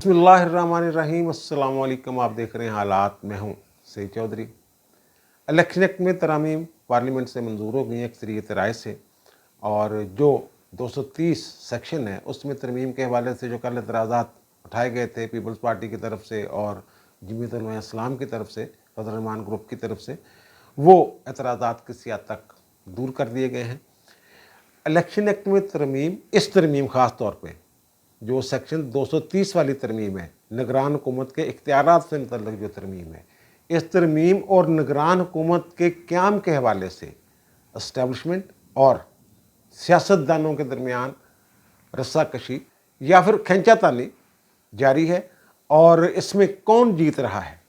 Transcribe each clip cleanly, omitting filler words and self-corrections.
बिस्मिल्लाहिर्रहमानिर्रहीम। अस्सलाम वालेकुम। आप देख रहे हैं हालात। मैं हूँ सईद चौधरी। इलेक्शन एक्ट में तरमीम पार्लियामेंट से मंजूर हो गई है अक्सरियत राय से, और जो 230 सेक्शन है उसमें तरमीम के हवाले से जो कल एतराज़ात उठाए गए थे पीपल्स पार्टी की तरफ से और जमीयत उलमा इस्लाम की तरफ से, फजल रहमान ग्रुप की तरफ से, वो एतराज़ात किसी हद तक दूर कर दिए गए हैं। इलेक्शन एक्ट में तरमीम, इस तरमीम ख़ास तौर पर जो सेक्शन 230 वाली तरमीम है, निगरान हुकूमत के इख्तियारात से मुतल्लिक़ जो तरमीम है, इस तरमीम और निगरान हुकूमत के क़याम के हवाले से इस्टेब्लिशमेंट और सियासतदानों के दरमियान रस्साकशी या फिर खींचातानी जारी है। और इसमें कौन जीत रहा है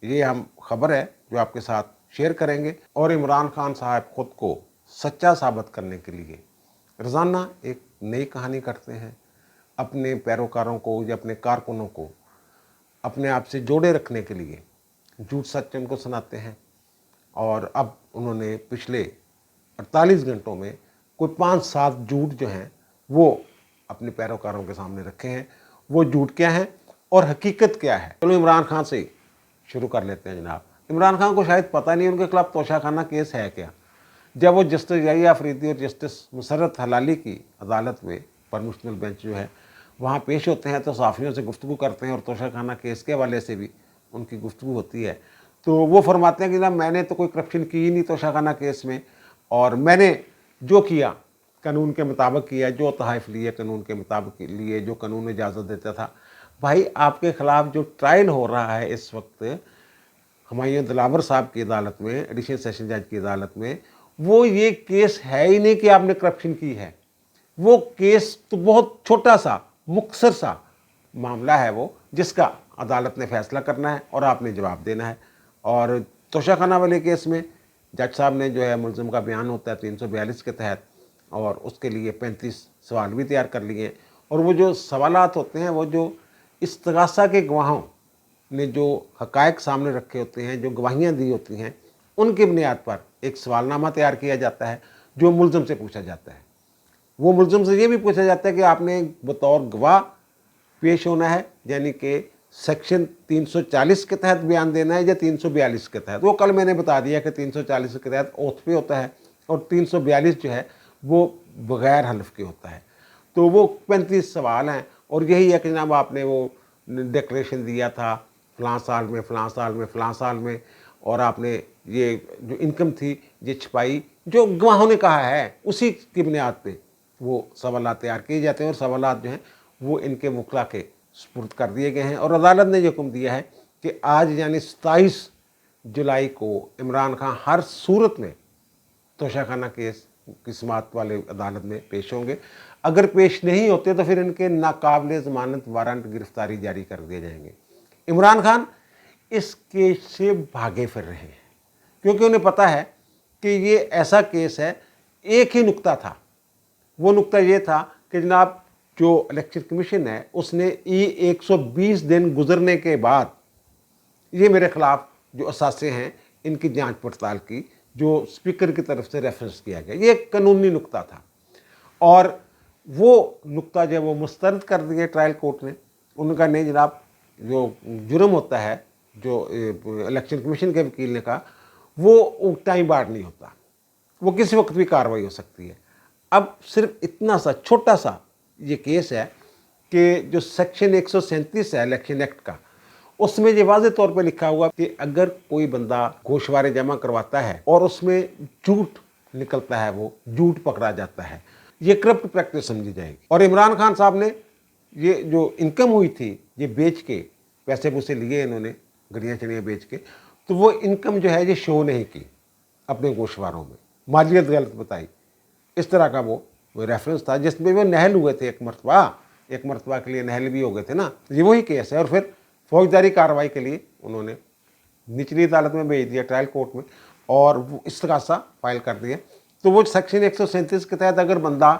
ये हम खबर है जो आपके साथ शेयर करेंगे। और इमरान खान साहब ख़ुद को सच्चा साबित करने के लिए रोज़ाना एक नई कहानी करते हैं, अपने पैरोकारों को या अपने कारकुनों को अपने आप से जोड़े रखने के लिए झूठ सच उनको सुनाते हैं। और अब उन्होंने पिछले 48 घंटों में कोई 5-7 झूठ जो हैं वो अपने पैरोकारों के सामने रखे हैं। वो झूठ क्या हैं और हकीकत क्या है, चलो इमरान खान से शुरू कर लेते हैं। जनाब, इमरान खान को शायद पता नहीं उनके खिलाफ तोशाखाना केस है क्या। जब वो जस्टिस याहिया अफरीदी और जस्टिस मुसर्रत हलाली की अदालत में पर मुश्तमिल बेंच जो है वहाँ पेश होते हैं तो सहाफ़ियों से गुफ्तगू करते हैं और तोशाखाना केस के हवाले से भी उनकी गुफ्तगू होती है। तो वो फरमाते हैं कि ना मैंने तो कोई करप्शन की ही नहीं तोशाखाना केस में, और मैंने जो किया कानून के मुताबिक किया, जो तहफ़ लिए कानून के मुताबिक लिए, जो कानून इजाज़त देता था। भाई, आपके ख़िलाफ़ जो ट्रायल हो रहा है इस वक्त हुमायूं दिलावर साहब की अदालत में, एडिशनल सेशन जज की अदालत में, वो ये केस है ही नहीं कि आपने करप्शन की है। वो केस तो बहुत छोटा सा मुख्तसर सा मामला है वो, जिसका अदालत ने फैसला करना है और आपने जवाब देना है। और तोशाखाना वाले केस में जज साहब ने जो है मुलज़िम का बयान होता है 342 के तहत, और उसके लिए 35 सवाल भी तैयार कर लिए। और वो जो सवालात होते हैं वो जो इस्तग़ासा के गवाहों ने जो हक़ाइक़ सामने रखे होते हैं, जो गवाहियाँ दी होती हैं, उनकी बुनियाद पर एक सवालनामा तैयार किया जाता है जो मुलज़िम से पूछा जाता है। वो मुलज़िम से ये भी पूछा जाता है कि आपने बतौर गवाह पेश होना है, यानी कि सेक्शन 340 के तहत बयान देना है या 342 के तहत। वो कल मैंने बता दिया कि 340 के तहत ओथ पे होता है और 342 जो है वो बग़ैर हल्फ के होता है। तो वो 35 सवाल हैं, और यही है कि जनाब आपने वो डिक्लेरेशन दिया था फ़लाँ साल में, फ़लाँ साल में, फ़लाँ साल में, और आपने ये जो इनकम थी ये छुपाई, जो गवाहों ने कहा है उसी की बुनियाद पे वो सवालात तैयार किए जाते हैं। और सवालात जो हैं वो इनके वकला के सुपुर्द कर दिए गए हैं। और अदालत ने ये हुक्म दिया है कि आज यानी 27 जुलाई को इमरान खान हर सूरत में तोशाखाना केस की समाअत वाले अदालत में पेश होंगे। अगर पेश नहीं होते तो फिर इनके नाकाबिल ज़मानत वारंट गिरफ्तारी जारी कर दिए जाएंगे। इमरान खान इस केस से भागे फिर रहे हैं क्योंकि उन्हें पता है कि ये ऐसा केस है। एक ही नुक्ता था, वो नुक्ता ये था कि जनाब जो इलेक्शन कमीशन है उसने 120 दिन गुजरने के बाद ये मेरे ख़िलाफ़ जो असासे हैं इनकी जांच पड़ताल की, जो स्पीकर की तरफ से रेफरेंस किया गया, ये एक कानूनी नुक्ता था। और वो नुक्ता जो वो मुस्तरद कर दिए ट्रायल कोर्ट ने। उनका नहीं जनाब, जो जुर्म होता है जो इलेक्शन कमीशन के वकील ने कहा वो टाइम बार नहीं होता, वो किसी वक्त भी कार्रवाई हो सकती है। अब सिर्फ इतना सा छोटा सा ये केस है कि जो सेक्शन 137 है इलेक्शन एक्ट का, उसमें ये वाज़े तौर पे लिखा हुआ कि अगर कोई बंदा गोशवारे जमा करवाता है और उसमें झूठ निकलता है, वो झूठ पकड़ा जाता है, ये करप्ट प्रैक्टिस समझी जाएगी। और इमरान खान साहब ने ये जो इनकम हुई थी ये बेच के, पैसे पूसे लिए इन्होंने गड़ियाँ चड़ियाँ बेच के, तो वो इनकम जो है ये शो नहीं की अपने गोशवारों में, मालियत गलत बताई। इस तरह का वो रेफरेंस था जिसमें वो नहल हुए थे एक मरतबा के लिए नहल भी हो गए थे ना। ये वही केस है। और फिर फौजदारी कार्रवाई के लिए उन्होंने निचली अदालत में भेज दिया, ट्रायल कोर्ट में, और वो इस्तग़ासा फाइल कर दिया। तो वो सेक्शन 137 के तहत अगर बंदा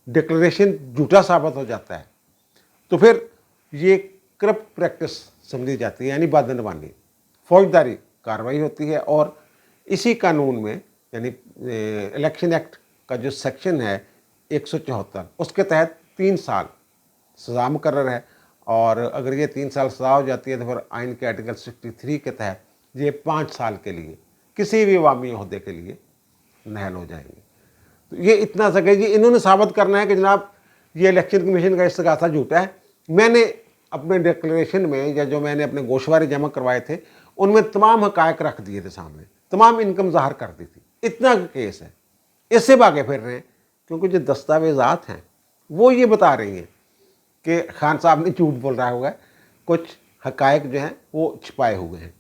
डिक्लेरेशन झूठा साबित हो जाता है तो फिर ये करप्ट प्रैक्टिस समझी जाती है, यानी बदनवानी, फौजदारी कार्रवाई होती है। और इसी कानून में यानी इलेक्शन एक्ट का जो सेक्शन है 174 उसके तहत 3 साल सज़ा मुकर्रर है। اور اگر یہ 3 سال سزا ہو جاتی ہے تو پھر آئین کے آرٹیکل 63 کے تحت یہ 5 سال کے لیے کسی بھی عوامی عہدے کے لیے نااہل ہو جائیں گے۔ تو یہ اتنا سکے جی انہوں نے ثابت کرنا ہے کہ جناب یہ الیکشن کمیشن کا استغاثہ جھوٹا ہے۔ میں نے اپنے ڈکلیریشن میں یا جو میں نے اپنے گوشوارے جمع کروائے تھے ان میں تمام حقائق رکھ دیے تھے سامنے، تمام انکم ظاہر کر دی تھی، اتنا کیس ہے۔ اس سے بھاگے پھر رہے ہیں کیونکہ جو دستاویزات ہیں وہ یہ بتا رہی ہیں کہ خان صاحب نے جھوٹ بول رہا ہوگا، کچھ حقائق جو ہیں وہ چھپائے ہوئے ہیں۔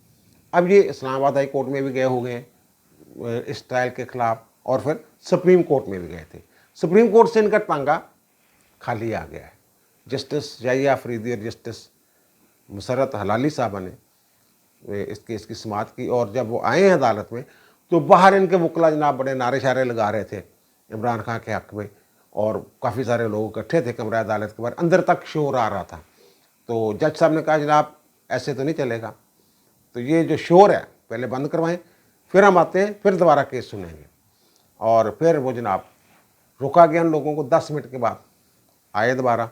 اب یہ اسلام آباد ہائی کورٹ میں بھی گئے ہو گئے ہیں اس ٹرائل کے خلاف، اور پھر سپریم کورٹ میں بھی گئے تھے۔ سپریم کورٹ سے ان کا ٹانگا خالی آ گیا ہے۔ جسٹس یحییٰ آفریدی اور جسٹس مسرت حلالی صاحبہ نے اس کیس کی سماعت کی، اور جب وہ آئے ہیں عدالت میں تو باہر ان کے وکلا جناب بڑے نعرے شعرے لگا رہے تھے عمران خان کے حق میں، اور کافی سارے لوگ اکٹھے تھے کمرہ عدالت کے باہر، اندر تک شور آ رہا تھا۔ تو جج صاحب نے کہا جناب ایسے تو نہیں چلے گا، تو یہ جو شور ہے پہلے بند کروائیں، پھر ہم آتے ہیں، پھر دوبارہ کیس سنیں گے۔ اور پھر وہ جناب رکا گیا ان لوگوں کو، 10 منٹ کے بعد آئے دوبارہ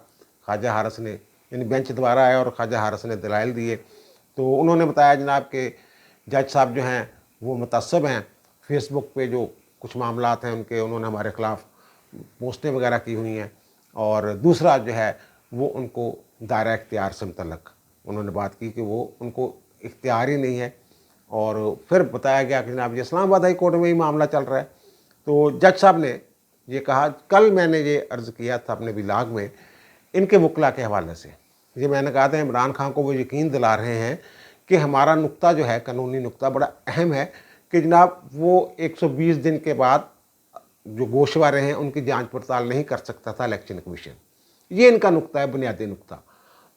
خواجہ حارث نے، یعنی بینچ دوبارہ آیا اور خواجہ حارث نے دلائل دیے۔ تو انہوں نے بتایا جناب کہ جج صاحب جو ہیں وہ متعصب ہیں، فیس بک پہ جو کچھ معاملات ہیں ان کے، انہوں نے ہمارے خلاف پوسٹیں وغیرہ کی ہوئی ہیں، اور دوسرا جو ہے وہ ان کو دائرہ اختیار سے متعلق انہوں نے بات کی کہ وہ ان کو اختیار ہی نہیں ہے۔ اور پھر بتایا گیا کہ جناب یہ اسلام آباد ہائی کورٹ میں ہی معاملہ چل رہا ہے۔ تو جج صاحب نے یہ کہا، کل میں نے یہ عرض کیا تھا اپنے بلاگ میں ان کے وکلا کے حوالے سے، یہ میں نے کہا تھا عمران خان کو وہ یقین دلا رہے ہیں کہ ہمارا نقطہ جو ہے، قانونی نقطہ بڑا اہم ہے کہ جناب وہ 120 دن کے بعد جو گوشوارے ہیں ان کی جانچ پڑتال نہیں کر سکتا تھا الیکشن کمیشن، یہ ان کا نقطہ ہے، بنیادی نقطہ۔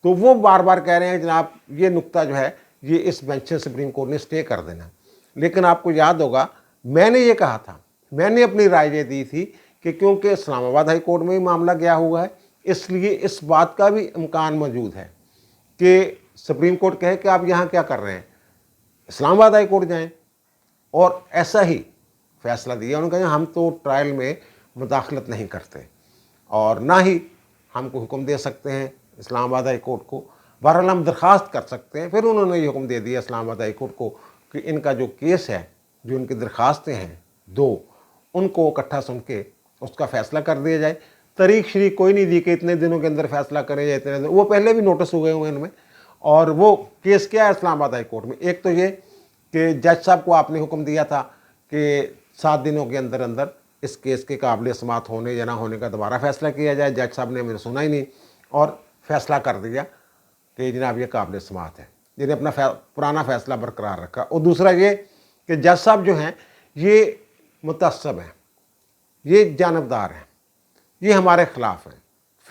تو وہ بار بار کہہ رہے ہیں جناب یہ نقطہ جو ہے یہ اس بینچ سے سپریم کورٹ نے اسٹے کر دینا۔ لیکن آپ کو یاد ہوگا میں نے یہ کہا تھا، میں نے اپنی رائے یہ دی تھی کہ کیونکہ اسلام آباد ہائی کورٹ میں ہی معاملہ گیا ہوا ہے، اس لیے اس بات کا بھی امکان موجود ہے کہ سپریم کورٹ کہے کہ آپ یہاں کیا کر رہے ہیں، اسلام آباد ہائی کورٹ جائیں۔ اور ایسا ہی فیصلہ دیا، انہوں نے کہا ہم تو ٹرائل میں مداخلت نہیں کرتے اور نہ ہی ہم کو حکم دے سکتے ہیں اسلام آباد ہائی کورٹ کو، بہرحال ہم درخواست کر سکتے ہیں۔ پھر انہوں نے یہ حکم دے دیا اسلام آباد ہائی کورٹ کو کہ ان کا جو کیس ہے، جو ان کی درخواستیں ہیں 2، ان کو اکٹھا سن کے اس کا فیصلہ کر دیا جائے۔ تاریخ شریح کوئی نہیں دی کہ اتنے دنوں کے اندر فیصلہ کریں یا اتنے دن، وہ پہلے بھی نوٹس ہوئے ہوئے ان میں۔ اور وہ کیس کیا ہے اسلام آباد ہائی کورٹ میں؟ ایک تو یہ کہ جج صاحب کو آپ نے حکم دیا تھا کہ 7 دنوں کے اندر اندر اس کیس کے قابل سماعت ہونے یا نہ ہونے کا دوبارہ فیصلہ کیا جائے۔ جج صاحب نے ہمیں سنا ہی نہیں اور فیصلہ کر دیا کہ جناب یہ قابل سماعت ہے، جنہیں اپنا پرانا فیصلہ برقرار رکھا۔ اور دوسرا یہ کہ جج صاحب جو ہیں یہ متعصب ہیں، یہ جانبدار ہیں، یہ ہمارے خلاف ہیں۔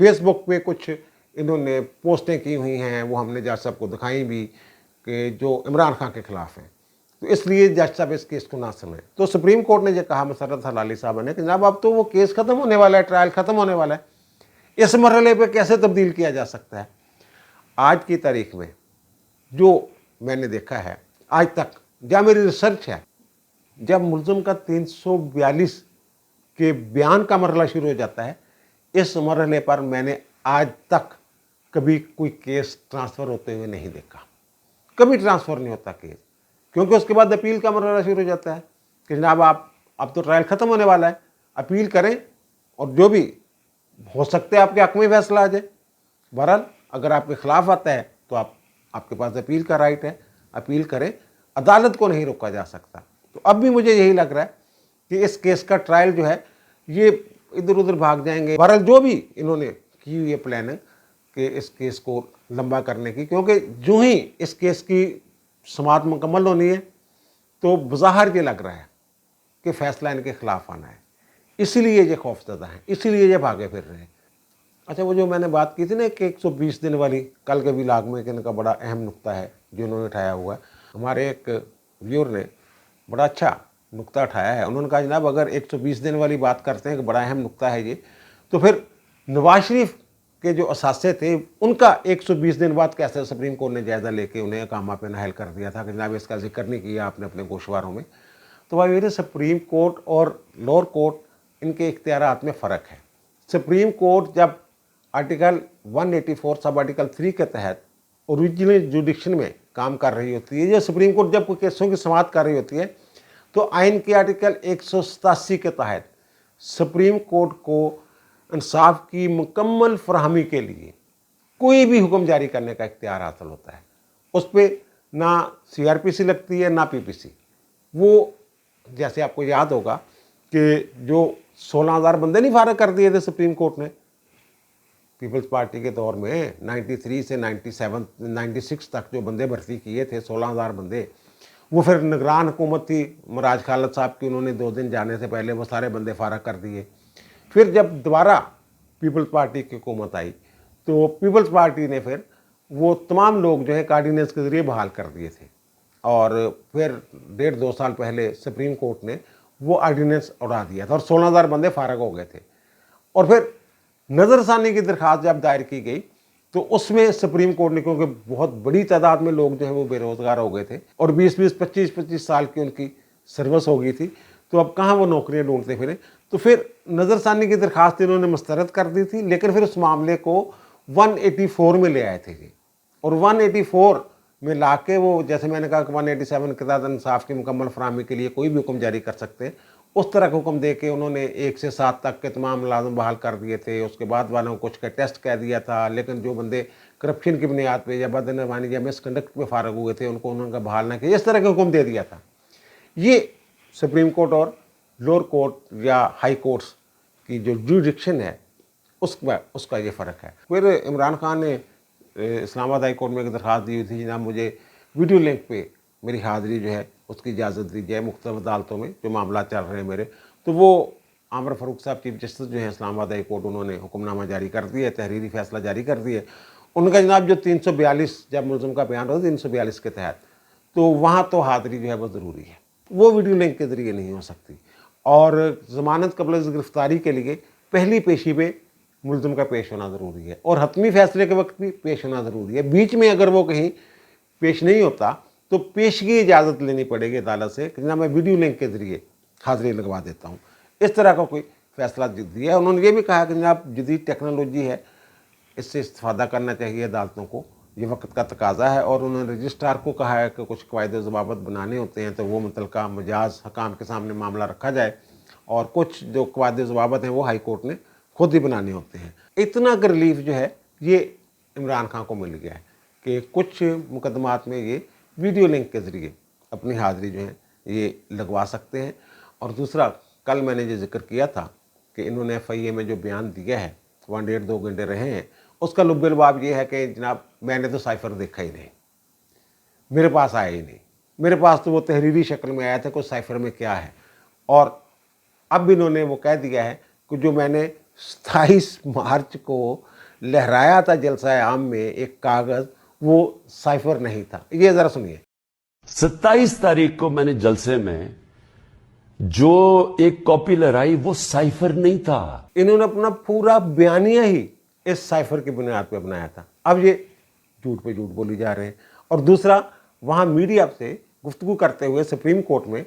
فیس بک پہ کچھ انہوں نے پوسٹیں کی ہوئی ہیں، وہ ہم نے جج صاحب کو دکھائیں بھی، کہ جو عمران خان کے خلاف ہیں، تو اس لیے جج صاحب اس کیس کو نہ سمجھیں۔ تو سپریم کورٹ نے یہ کہا مسرت حلالی صاحب نے کہ جناب اب تو وہ کیس ختم ہونے والا ہے، ٹرائل ختم ہونے والا ہے، اس مرحلے پہ کیسے تبدیل کیا جا سکتا ہے؟ آج کی تاریخ میں جو میں نے دیکھا ہے آج تک، جہاں میری ریسرچ ہے، جب ملزم کا 342 کے بیان کا مرحلہ شروع ہو جاتا ہے، اس مرحلے پر میں نے آج تک کبھی کوئی کیس ٹرانسفر ہوتے ہوئے نہیں دیکھا، کبھی ٹرانسفر نہیں ہوتا کیس، کیونکہ اس کے بعد اپیل کا مرحلہ شروع ہو جاتا ہے کہ جناب آپ اب تو ٹرائل ختم ہونے والا ہے، اپیل کریں اور جو بھی ہو سکتے آپ کے حق میں فیصلہ آ جائے۔ بہرحال اگر آپ کے خلاف آتا ہے تو آپ کے پاس اپیل کا رائٹ ہے، اپیل کریں، عدالت کو نہیں روکا جا سکتا۔ تو اب بھی مجھے یہی لگ رہا ہے کہ اس کیس کا ٹرائل جو ہے یہ ادھر ادھر بھاگ جائیں گے۔ بہرحال جو بھی انہوں نے کی ہوئی ہے پلاننگ کہ اس کیس کو لمبا کرنے کی، کیونکہ جو ہی اس کیس کی سماعت مکمل ہونی ہے تو بظاہر یہ لگ رہا ہے کہ فیصلہ ان کے خلاف آنا ہے، اسی لیے یہ خوف زدہ ہیں، اسی لیے یہ بھاگے پھر رہے ہیں۔ اچھا، وہ جو میں نے بات کی تھی نا کہ 120 دن والی، کل کے بھی لاگ میں کہ ان کا بڑا اہم نقطہ ہے جو انہوں نے اٹھایا ہوا ہے۔ ہمارے ایک ویور نے بڑا اچھا نقطہ اٹھایا ہے، انہوں نے کہا جناب اگر 120 دن والی بات کرتے ہیں کہ بڑا اہم نقطہ ہے یہ، تو پھر نواز شریف کے جو اثاثے تھے ان کا 120 دن بعد کیسے سپریم کورٹ نے جائزہ لے کے انہیں اقامہ پہ نااہل کر دیا تھا کہ جناب اس کا ذکر نہیں کیا آپ نے اپنے گوشواروں میں۔ تو بھائی میرے سپریم کورٹ اور لوور کورٹ ان کے اختیارات میں فرق ہے۔ سپریم کورٹ جب आर्टिकल 184 सब आर्टिकल 3 के तहत ओरिजिनल जुडिक्शन में काम कर रही होती है। ये सुप्रीम कोर्ट जब केसों की समाप्त कर रही होती है तो आइन के आर्टिकल 187 के तहत सुप्रीम कोर्ट को इंसाफ की मुकम्मल फरहमी के लिए कोई भी हुक्म जारी करने का इख्तियार हासिल होता है। उस पर ना CRPC लगती है ना PPC। वो जैसे आपको याद होगा कि जो 16,000 बंदे नहीं फारग कर दिए थे सुप्रीम कोर्ट ने पीपल्स पार्टी के दौर में, 93 से 96 तक जो बंदे भर्ती किए थे 16,000 बंदे, वो फिर निगरान हुकूमत थी मराज खालिद साहब की, उन्होंने 2 दिन जाने से पहले वो सारे बंदे फारग कर दिए। फिर जब दोबारा पीपल्स पार्टी की हुकूमत आई तो पीपल्स पार्टी ने फिर वो तमाम लोग जो है कार्डिनेंस के ज़रिए बहाल कर दिए थे और फिर 1.5-2 साल पहले सुप्रीम कोर्ट ने वो ऑर्डिनेंस उड़ा दिया था और 16,000 बंदे फारग हो गए थे। और फिर नज़रसानी की दरख्वास्त जब दायर की गई तो उसमें सुप्रीम कोर्ट ने, क्योंकि बहुत बड़ी तादाद में लोग जो है वो बेरोज़गार हो गए थे और 20-20, 25-25 साल की उनकी सर्विस हो गई थी, तो अब कहाँ वो नौकरियाँ ढूंढते फिरे, तो फिर नज़रसानी की दरख्वास्त इन्होंने मुस्तरद कर दी थी। लेकिन फिर उस मामले को 184 में ले आए थे जी, और 184 में ला के वो, जैसे मैंने कहा कि 187 के तहत इंसाफ की मुकम्मल फराहमी के लिए कोई भी हुक्म जारी कर सकते हैं, उस तरह का हुक्म दे के उन्होंने 1 से 7 तक के तमाम मुलाजिम बहाल कर दिए थे। उसके बाद वालों को कुछ का टेस्ट कह दिया था, लेकिन जो बंदे करप्शन की बुनियाद पे या बदनवानी या मिसकंडक्ट में फारग हुए थे उनको उन्होंने बहाल ना किया, इस तरह का हुक्म दे दिया था। ये सुप्रीम कोर्ट और लोअर कोर्ट या हाई कोर्ट्स की जो जुडिक्शन है उसका ये फ़र्क है। फिर इमरान खान ने इस्लामाबाद हाई कोर्ट में एक दरख्वास्त दी हुई थी, जनाब मुझे वीडियो लिंक पे मेरी हाज़िरी जो है उसकी इजाज़त दी जाए मुख्तलिफ अदालतों में जो मामला चल रहे हैं मेरे। तो वो आमर फ़ारूक साहब चीफ जस्टिस जो हैं इस्लामाबाद हाई कोर्ट, उन्होंने हुक्मनामा जारी कर दिया, तहरीरी फ़ैसला जारी कर दिए। उनका जनाब जो 342 जब मुलज़िम का बयान होता है 342 के तहत, तो वहाँ तो हाज़िरी जो है वो ज़रूरी है, वो वीडियो लिंक के ज़रिए नहीं हो सकती। और ज़मानत क़ब्ल गिरफ़्तारी के लिए पहली पेशी पे मुलज़िम का पेश होना ज़रूरी है और हतमी फ़ैसले के वक्त भी पेश होना ज़रूरी है। बीच में अगर वो कहीं पेश नहीं होता तो पेशगी की इजाज़त लेनी पड़ेगी अदालत से कि जनाब मैं वीडियो लिंक के ज़रिए हाज़िरी लगवा देता हूँ। इस तरह का कोई फ़ैसला दिया है। उन्होंने ये भी कहा कि जनाब जदीद टेक्नोलॉजी है, इससे इस्तेफ़ादा करना चाहिए अदालतों को, ये वक्त का तकाजा है। और उन्होंने रजिस्ट्रार को कहा है कि कुछ क़वायद ज़वाबित बनाने होते हैं तो वो मुतल्लिक़ा मजाज हकाम के सामने मामला रखा जाए, और कुछ जो क़वायद ज़वाबित हैं वो हाई कोर्ट ने खुद ही बनाने होते हैं। इतना का रिलीफ जो है ये इमरान खान को मिल गया है कि कुछ मुकदमात में ये वीडियो लिंक के ज़रिए अपनी हाज़िरी जो है ये लगवा सकते हैं। और दूसरा, कल मैंने ये जिक्र किया था कि इन्होंने FIA में जो बयान दिया है 1.5-2 घंटे रहे हैं, उसका लुब्बे-लुबाब ये है कि जनाब मैंने तो साइफ़र देखा ही नहीं, मेरे पास आया ही नहीं, मेरे पास तो वो तहरीरी शक्ल में आया था कुछ साइफ़र में क्या है। और अब इन्होंने वो कह दिया है कि जो मैंने 27 मार्च को लहराया था जलसा आम में एक कागज़, वो साइफ़र नहीं था। ये ज़रा सुनिए। 27 तारीख को मैंने जलसे में जो एक कॉपी लहराई वो साइफर नहीं था। इन्होंने अपना पूरा बयानिया ही इस साइफर की बुनियाद पे बनाया था। अब ये झूठ पे झूठ बोली जा रहे हैं। और दूसरा, वहाँ मीडिया से गुफ्तगू करते हुए सुप्रीम कोर्ट में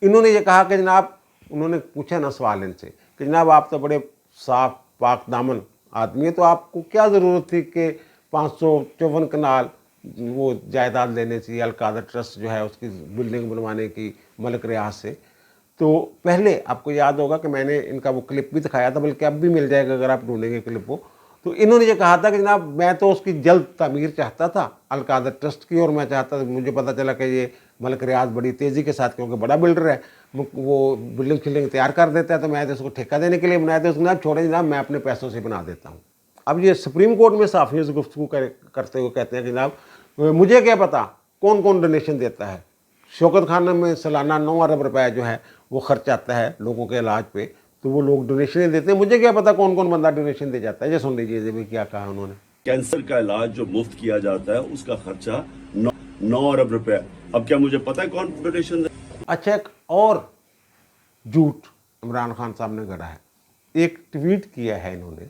इन्होंने ये कहा कि जनाब, उन्होंने पूछा ना सवाल इनसे कि जनाब आप तो बड़े साफ पाक दामन आदमी है, तो आपको क्या ज़रूरत थी कि 554 कनाल वो जायदाद लेने चाहिए अलकादर ट्रस्ट जो है उसकी बिल्डिंग बनवाने की मलिक रियाज से। तो पहले आपको याद होगा कि मैंने इनका वो क्लिप भी दिखाया था, बल्कि अब भी मिल जाएगा अगर आप ढूंढेंगे क्लिप को। तो इन्होंने ये कहा था कि जनाब मैं तो उसकी जल्द तामीर चाहता था अलकादर ट्रस्ट की, और मैं चाहता था, मुझे पता चला कि ये मलिक रियाज बड़ी तेज़ी के साथ, क्योंकि बड़ा बिल्डर है, वो बिल्डिंग शिल्डिंग तैयार कर देता है, तो मैं तो उसको ठेका देने के लिए बनाया था। जनाब छोड़े जनाब, मैं अपने पैसों से बना देता हूँ। अब ये सुप्रीम कोर्ट में साफ़ियों से गुफ्तगू करते हुए कहते हैं कि जनाब मुझे क्या पता कौन कौन डोनेशन देता है। शौकत खाना में सालाना 9 अरब रुपए जो है वो खर्च आता है लोगों के इलाज पे, तो वो लोग डोनेशन देते हैं, मुझे क्या पता कौन कौन बंदा डोनेशन दे जाता है। ये सुन लीजिए भी क्या कहा उन्होंने। कैंसर का इलाज जो मुफ्त किया जाता है उसका खर्चा 9 अरब रुपए। अब क्या मुझे पता है कौन डोनेशन। अच्छा, एक और झूठ इमरान खान साहब ने गढ़ा है। एक ट्वीट किया है इन्होंने,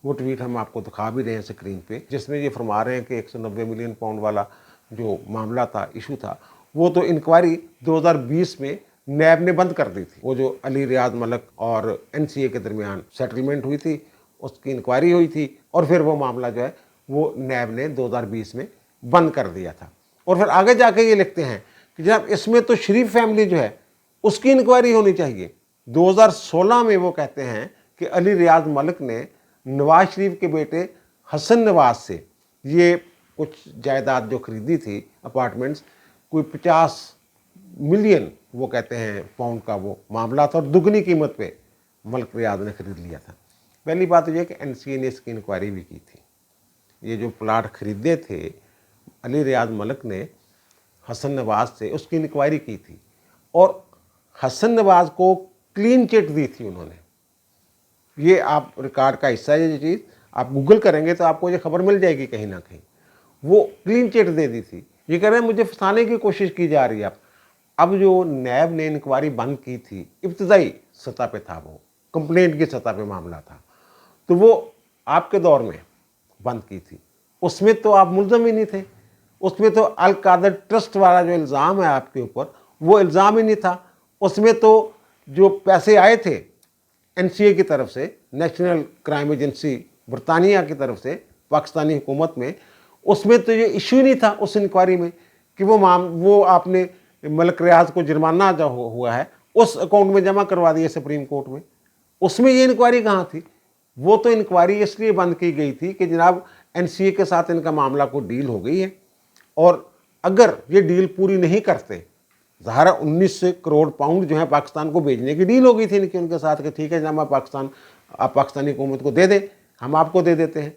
वो ट्वीट हम आपको दिखा भी रहे हैं स्क्रीन पे, जिसमें ये फरमा रहे हैं कि 190 मिलियन पाउंड वाला जो मामला था, इशू था, वो तो इंक्वायरी 2020 में नैब ने बंद कर दी थी। वो जो अली रियाज मलिक और NCA के दरमियान सेटलमेंट हुई थी, उसकी इंक्वायरी हुई थी और फिर वो मामला जो है वो नैब ने 2020 में बंद कर दिया था। और फिर आगे जाके ये लिखते हैं कि जनाब इसमें तो शरीफ फैमिली जो है उसकी इंक्वायरी होनी चाहिए। 2016 में वो कहते हैं कि अली रियाज मलिक ने नवाज शरीफ के बेटे हसन नवाज से ये कुछ जायदाद जो खरीदी थी अपार्टमेंट्स, कोई 50 मिलियन वो कहते हैं पाउंड का वो मामला था और दुगनी कीमत पे मलिक रियाज ने खरीद लिया था। पहली बात तो ये कि एनसीए ने इसकी इंक्वायरी भी की थी। ये जो प्लाट खरीदे थे अली रियाज मलिक ने हसन नवाज से, उसकी इंक्वायरी की थी और हसन नवाज को क्लीन चिट दी थी उन्होंने। ये आप रिकॉर्ड का हिस्सा है, ये चीज़ आप गूगल करेंगे तो आपको ये खबर मिल जाएगी कहीं ना कहीं। वो क्लीन चिट दे दी थी। ये कह रहे हैं मुझे फंसाने की कोशिश की जा रही है। अब जो नैब ने इंक्वायरी बंद की थी, इब्तदाई सतह पे था, वो कंप्लेंट की सतह पे मामला था, तो वो आपके दौर में बंद की थी। उसमें तो आप मुल्ज़म ही नहीं थे। उसमें तो अल कादर ट्रस्ट वाला जो इल्ज़ाम है आपके ऊपर, वो इल्ज़ाम ही नहीं था। उसमें तो जो पैसे आए थे एनसीए की तरफ से, नेशनल क्राइम एजेंसी बरतानिया की तरफ से पाकिस्तानी हुकूमत में, उसमें तो ये इशू ही नहीं था उस इंक्वायरी में कि वो आपने मलिक रियाज को जुर्माना जो हुआ है उस अकाउंट में जमा करवा दिया सुप्रीम कोर्ट में। उसमें ये इंक्वायरी कहाँ थी? वो तो इंक्वायरी इसलिए बंद की गई थी कि जनाब एनसीए के साथ इनका मामला को डील हो गई है और अगर ये डील पूरी नहीं करते, ज़ाहिर 19 करोड़ पाउंड जो है पाकिस्तान को भेजने की डील हो गई थी इनकी उनके साथ कि ठीक है जनाब आप पाकिस्तानी हुकूमत को दे दें, हम आपको दे देते हैं।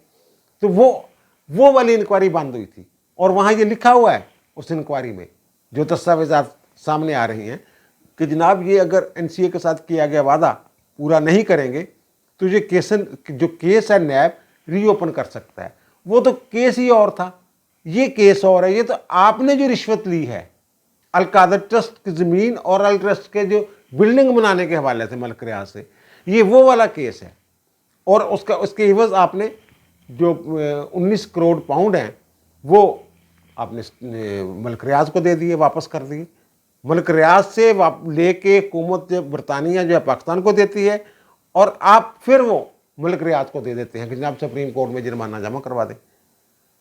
तो वो वाली इंक्वायरी बंद हुई थी और वहाँ ये लिखा हुआ है उस इंक्वायरी में जो दस्तावेज़ात सामने आ रही हैं कि जनाब ये अगर एनसीए के साथ किया गया वादा पूरा नहीं करेंगे तो ये जो केस है नैब रीओपन कर सकता है। वो तो केस ही और था, ये केस और है। ये तो आपने जो रिश्वत ली है अल कादर ट्रस्ट की ज़मीन और अल ट्रस्ट के जो बिल्डिंग बनाने के हवाले से मलिक रियाज से, ये वो वाला केस है। और उसके एवज आपने जो 19 करोड़ पाउंड हैं वो आपने मलिक रियाज को दे दिए, वापस कर दिए। मलिक रियाज से लेके हुकूमत बरतानिया जो है पाकिस्तान को देती है और आप फिर वो मलिक रियाज को दे देते हैं कि जनाब सुप्रीम कोर्ट में जुर्माना जमा करवा दें।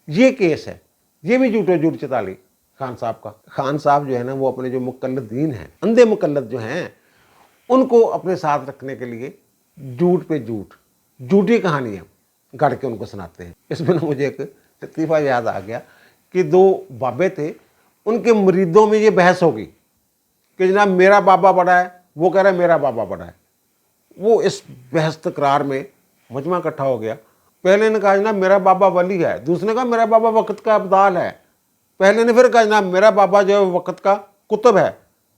ये केस है। ये भी झूठो चताली खान साहब का। खान साहब जो है ना वो अपने जो मुकल्लदीन हैं, अंधे मुकल्लद जो हैं, उनको अपने साथ रखने के लिए झूठ पे झूठ, झूठी कहानियाँ गढ़ के उनको सुनाते हैं। इसमें ना मुझे एक लतीफ़ा याद आ गया कि 2 बाबे थे, उनके मुरीदों में ये बहस होगी कि जनाब मेरा बाबा बड़ा है, वो कह रहा है मेरा बाबा बड़ा है। वो इस बहस तकरार में मजमा इकट्ठा हो गया। पहले ने कहा जनाब मेरा बाबा वली है, दूसरे ने कहा मेरा बाबा वक्त का अब्दाल है, पहले ने फिर कहा जनाब मेरा बाबा जो है वक्त का कुतुब है,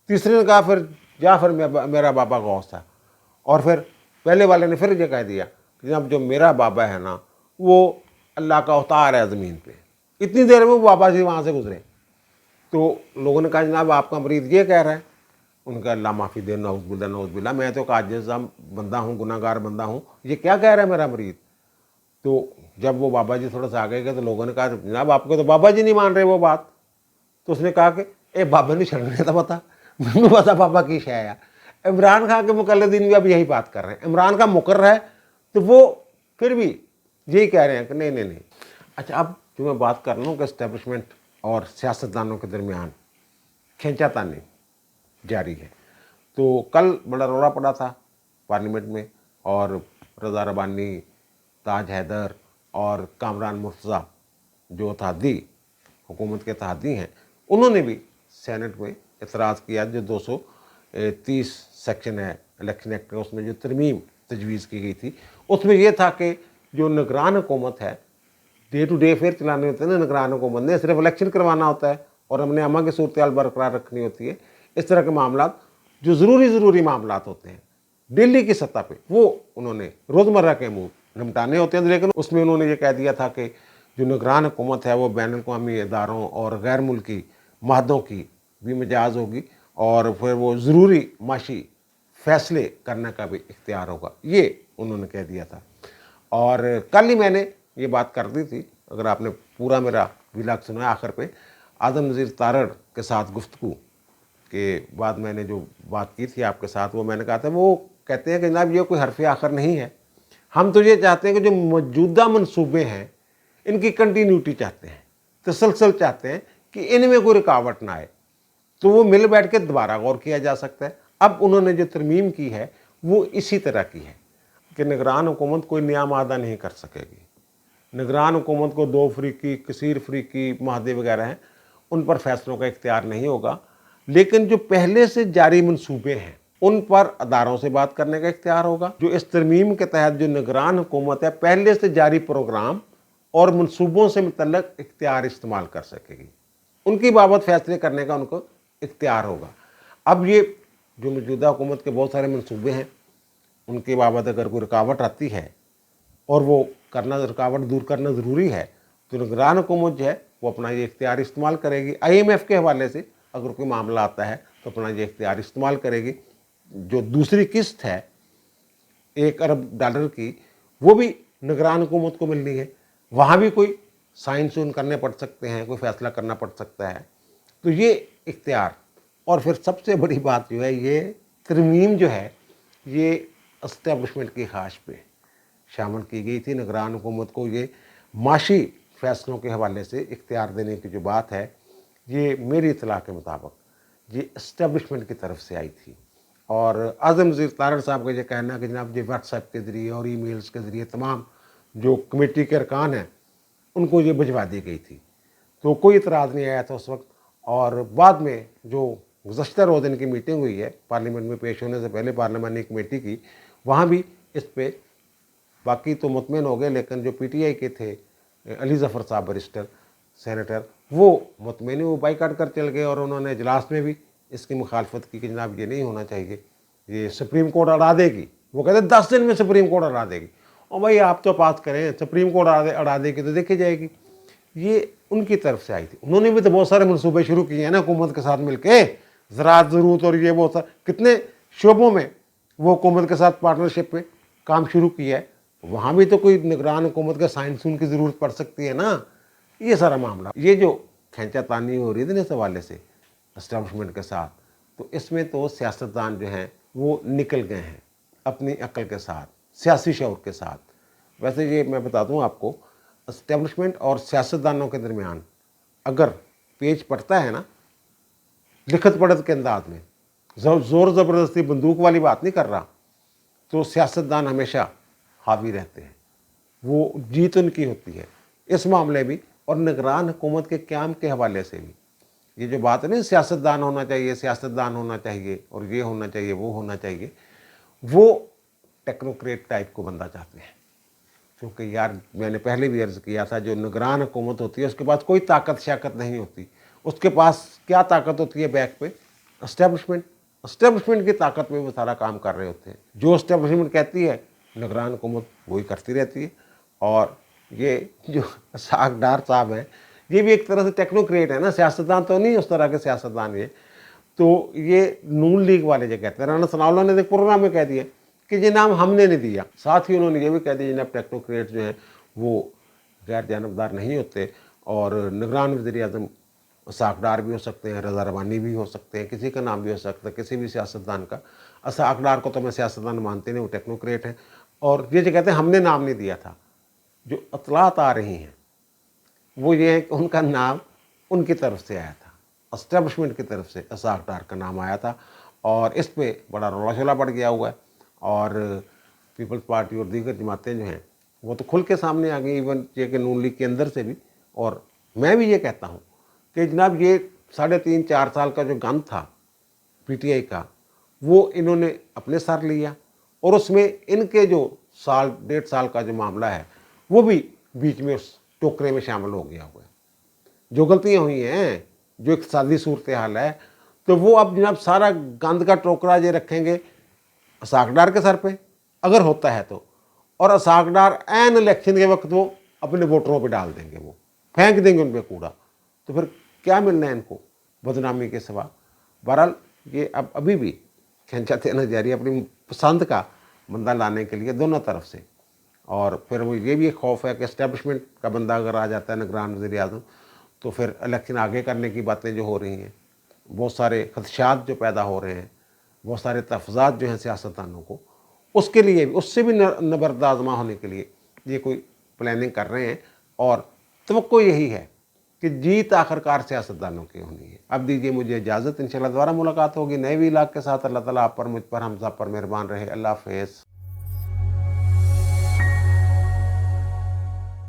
तीसरे ने कहा फिर मेरा बाबा गौस है, और फिर पहले वाले ने फिर ये कह दिया कि जनाब जो मेरा बाबा है ना वो अल्लाह का अवतार है ज़मीन पे। इतनी देर में वो बाबा जी वहाँ से गुजरे तो लोगों ने कहा जनाब आपका मरीद ये कह रहा है। उनका अल्लाह माफ़ी दे, नौज़बिल्ला, मैं तो आजिज़ बंदा हूँ, गुनाहगार बंदा हूँ, ये क्या कह रहा है मेरा मरीद। तो जब वो बाबा जी थोड़ा सा आगे गए तो लोगों ने कहा जनाब आपको तो बाबा जी नहीं मान रहे वो बात। तो उसने कहा कि ए बाबा नहीं छड़ने था पता, मैंने पता बाबा की शय है। इमरान खान के मुकल्लदीन भी अब यही बात कर रहे हैं। इमरान का मुकर्र है तो वो फिर भी यही कह रहे हैं कि नहीं। अच्छा, अब जो मैं बात कर रहा हूँ कि इस्टेब्लिशमेंट और सियासतदानों के दरमियान खींचातानी जारी है। तो कल बड़ा रौला पड़ा था पार्लियामेंट में और रज़ा रबानी, ताज हैदर और कामरान मुर्तज़ा जो तहदी हुकूमत के तहदी हैं, उन्होंने भी सेनेट में एतराज़ किया। जो 230 सेक्शन है इलेक्शन एक्ट का, उसमें जो तरमीम तजवीज़ की गई थी उसमें यह था कि जो निगरान हुकूमत है, डे टू डे फेयर चलाने होते हैं ना, निगरान हुकूमत ने सिर्फ इलेक्शन करवाना होता है और हमने अमन की सूरत हाल बरकरार रखनी होती है। इस तरह के मामला जो ज़रूरी मामला होते हैं दिल्ली की सतह पे, वो उन्होंने रोज़मर्रा के अमूर निपटाने होते हैं। लेकिन उसमें उन्होंने ये कह दिया था कि जो निगरान हुकूमत है वो बैन अवी इदारों और गैर मुल्की महदों की भी मिजाज होगी और फिर वो ज़रूरी माशी फ़ैसले करने का भी इख्तियार होगा, ये उन्होंने कह दिया था। और कल ही मैंने ये बात कर दी थी, अगर आपने पूरा मेरा व्लॉग सुना है, आखिर पे आदम नज़ीर तारड़ के साथ गुफ्तगू के बाद मैंने जो बात की थी आपके साथ, वो मैंने कहा था वो कहते हैं कि जनाब ये कोई हरफ आखिर नहीं है, हम तो ये चाहते हैं कि जो मौजूदा मंसूबे हैं इनकी कंटिन्यूटी चाहते हैं, तसलसल चाहते हैं कि इनमें कोई रुकावट ना आए, तो वो मिल बैठ के दोबारा गौर किया जा सकता है। अब उन्होंने जो तरमीम की है वो इसी तरह की है कि निगरान हुकूमत कोई नया मादा नहीं कर सकेगी। निगरान हुकूमत को 2 अफ्रीकी, कसीर अफ्रीकी माहदे वगैरह हैं, उन पर फैसलों का इख्तियार नहीं होगा, लेकिन जो पहले से जारी मंसूबे हैं उन पर अदारों से बात करने का इख्तियार होगा। जो इस तरमीम के तहत जो निगरान हुकूमत है पहले से जारी प्रोग्राम और मंसूबों से मुतल्लक इख्तियार इस्तेमाल कर सकेगी, उनकी बाबत फैसले करने का उनको इख्तियार होगा। अब ये जो मौजूदा हुकूमत के बहुत सारे मंसूबे हैं उनकी बाबत अगर कोई रुकावट आती है और वो रुकावट दूर करना ज़रूरी है, तो निगरान हुकूमत जो है वो अपना ये इख्तियार इस्तेमाल करेगी। IMF के हवाले से अगर कोई मामला आता है तो अपना ये इख्तियार इस्तेमाल करेगी। जो दूसरी किस्त है $1 अरब की, वो भी निगरान हुकूमत को मिलनी है, वहाँ भी कोई साइन सून करने पड़ सकते हैं, कोई फैसला करना पड़ सकता है। तो ये इख्तियार, और फिर सबसे बड़ी बात जो है ये तरमीम जो है ये एस्टेब्लिशमेंट की ख्वाहिश पे शामिल की गई थी। निगरान हुकूमत को ये माशी फैसलों के हवाले से इख्तियार देने की जो बात है ये मेरी इत्तला के मुताबिक ये एस्टेब्लिशमेंट की तरफ से आई थी। और आज़म वज़ीर तारड़ साहब का ये कहना है कि जनाब ये व्हाट्सएप के ज़रिए और ईमेल्स के ज़रिए तमाम जो कमेटी के अरकान हैं उनको ये भिजवा दी गई थी, तो कोई इतराज़ नहीं आया था उस वक्त। और बाद में जो गुज़श्ता रोज़ इनकी मीटिंग हुई है पार्लियामेंट में पेश होने से पहले पार्लियामानी कमेटी की, वहाँ भी इस पे बाकी तो मुतमिन हो गए, लेकिन जो PTI के थे अली ज़फ़र साहब बैरिस्टर सेनेटर, वो मुतमिन, वो बाइकाट कर चल गए और उन्होंने इजलास में भी इसकी मुखालफत की कि जनाब ये नहीं होना चाहिए, ये सुप्रीम कोर्ट अड़ा देगी। वो कहते 10 दिन में सुप्रीम कोर्ट अड़ा देगी। और भाई आप तो पास करें, सुप्रीम कोर्ट अड़ा देगी तो देखी जाएगी। ये उनकी तरफ से आई थी। उन्होंने भी तो बहुत सारे मनसूबे शुरू किए हैं ना हुकूमत के साथ मिलके, ज़राअत ज़रूरत और ये बहुत सारे कितने शोबों में वो हुकूमत के साथ पार्टनरशिप पे काम शुरू किया है। वहाँ भी तो कोई निगरान हुकूमत का साइन सून की ज़रूरत पड़ सकती है ना। ये सारा मामला, ये जो खींचातानी हो रही थी ना इस हवाले से एस्टेब्लिशमेंट के साथ, तो इसमें तो सियासतदान जो हैं वो निकल गए हैं अपनी अक्ल के साथ, सियासी शऊर के साथ। वैसे ये मैं बता दूं आपको, एस्टेब्लिशमेंट और सियासतदानों के दरमियान अगर पेच पड़ता है ना लिखत पढ़त के अंदाज में, ज़ोर ज़बरदस्ती बंदूक वाली बात नहीं कर रहा, तो सियासतदान हमेशा हावी रहते हैं, वो जीत उनकी होती है इस मामले भी। और निगरान हुकूमत के क़याम के हवाले से भी ये जो बात है ना सियासतदान होना चाहिए, सियासतदान होना चाहिए और ये होना चाहिए, वो होना चाहिए, वो टेक्नोक्रेट टाइप को बंदा चाहते हैं। क्योंकि यार मैंने पहले भी अर्ज़ किया था, जो निगरान हुकूमत होती है उसके पास कोई ताकत शाकत नहीं होती। उसके पास क्या ताकत होती है बैक पे? एस्टेब्लिशमेंट की ताकत में वो सारा काम कर रहे होते हैं। जो एस्टेब्लिशमेंट कहती है निगरान हुकूमत वही करती रहती है। और ये जो इसहाक डार साहब हैं ये भी एक तरह से टेक्नोक्रेट है ना, सियासतदान तो नहीं उस तरह के सियासतदान। ये तो ये नून लीग वाले जो कहते हैं, राना सनाउल्लाह ने एक प्रोग्राम में कह दिया कि ये नाम हमने नहीं दिया, साथ ही उन्होंने ये भी कह दिया जनाब टेक्नोक्रेट जो हैं वो गैर जानबदार नहीं होते और निगरान वज़ीर आज़म इसहाक डार भी हो सकते हैं, रज़ा रवानी भी हो सकते हैं, किसी का नाम भी हो सकता है, किसी भी सियासतदान का। इसहाक डार को तो मैं सियासतदान मानते नहीं, वो टेक्नोक्रेट हैं। और ये जो कहते हैं हमने नाम नहीं दिया था, जो इत्तलात आ रही हैं वो ये है कि उनका नाम उनकी तरफ से आया था, एस्टेब्लिशमेंट की तरफ से इसहाक डार का नाम आया था और इस पर बड़ा रौला शोला बढ़ गया हुआ है। और पीपल्स पार्टी और दीगर जमातें जो हैं वो तो खुल के सामने आ गई, इवन ये कि नून लीग के अंदर से भी। और मैं भी ये कहता हूँ कि जनाब ये 3.5-4 साल का जो गंद था PTI का, वो इन्होंने अपने सर लिया और उसमें इनके जो 1.5 साल का जो मामला है वो भी बीच में उस टोकरे में शामिल हो गया हुआ है। जो गलतियाँ हुई हैं, जो इक़्तिसादी सूरत हाल है, तो वो अब जनाब सारा गंद का टोकरा ये रखेंगे इसहाक डार के सर पे अगर होता है तो। और इसहाक डार ऐन इलेक्शन के वक्त वो अपने वोटरों पे डाल देंगे, वो फेंक देंगे उन पर कूड़ा। तो फिर क्या मिलना है इनको बदनामी के सिवा? बहरहाल ये अब अभी भी खींचाते न जारी अपनी पसंद का बंदा लाने के लिए दोनों तरफ से। और फिर वो ये भी एक खौफ है कि एस्टेब्लिशमेंट का बंदा अगर आ जाता है निगरान वज़ीर आज़म, तो फिर इलेक्शन आगे करने की बातें जो हो रही हैं, बहुत सारे खदशात जो पैदा हो रहे हैं, बहुत सारे तहफ़्फ़ुज़ात जो हैं सियासतदानों को, اس کے لیے بھی، اس سے بھی نبرد آزما ہونے کے لیے یہ کوئی پلاننگ کر رہے ہیں، اور توقع یہی ہے کہ جیت آخرکار سیاستدانوں کی ہونی ہے۔ اب دیجیے مجھے اجازت، انشاءاللہ دوبارہ ملاقات ہوگی نئے ویلاگ کے ساتھ۔ اللہ تعالیٰ آپ پر، مجھ پر، ہم سب پر مہربان رہے۔ اللہ حافظ۔